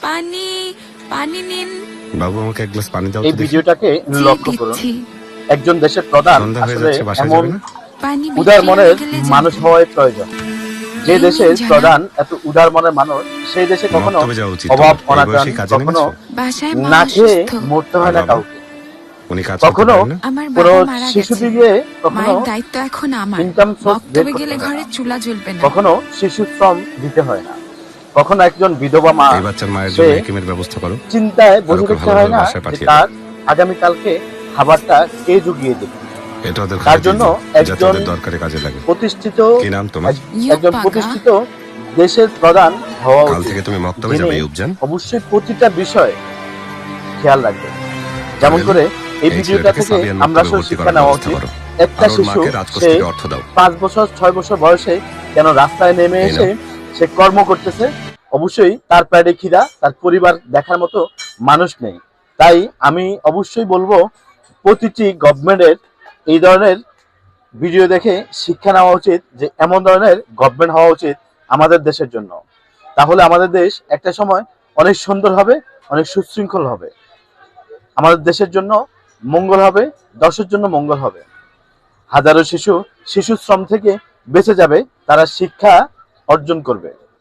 পানি পানি নিন। বাবু আমাকে এক গ্লাস পানি দাও। এই ভিডিওটাকে লক্ষ্য করুন। একজন দেশের প্রধান আসলে এমন উদার মনের মানুষ হওয়াই প্রয়োজন। যে দেশের প্রধান এত উদার মনের মানুষ, সেই দেশে কখনো অভাব অনাটন, কখনো না খেয়ে মরতে হয় না কাউকে, কখনো কোনো শিশু দিয়ে কখনো ইনকাম সোর্স বের করতে হয় না, কখনো শিশু শ্রম দিতে হয় না, কখনো একজন বিধবা মা চিন্তায় বসে থাকতে হয় না যে তার আগামীকালকে খাবারটা কে জুগিয়ে দেবে। তার জন্য একজন প্রতিষ্ঠিত দেশের প্রধান হওয়া উচিত, অবশ্যই প্রতিটা বিষয় খেয়াল রাখবেন। যেমন করে এই ভিডিওটা থেকে আমরা আসলে শিক্ষা নেওয়া উচিত। একটা শিশু সে 5 বছর 6 বছর বয়সে কেন রাস্তায় নেমে এসে সে কর্ম করতেছে, অবশ্যই তার পেটে খিদা, তার পরিবার দেখার মতো মানুষ নেই। তাই আমি অবশ্যই বলবো প্রতিটি গভর্নমেন্টের এই ধরনের ভিডিও দেখে শিক্ষা নেওয়া উচিত যে এমন ধরনের গভর্নমেন্ট হওয়া উচিত আমাদের দেশের জন্য। তাহলে আমাদের দেশ একটা সময় অনেক সুন্দর হবে, অনেক সুশৃঙ্খল হবে, আমাদের দেশের জন্য মঙ্গল হবে, দেশের জন্য মঙ্গল হবে। হাজারো শিশু শ্রম থেকে বেঁচে যাবে, তারা শিক্ষা অর্জন করবে।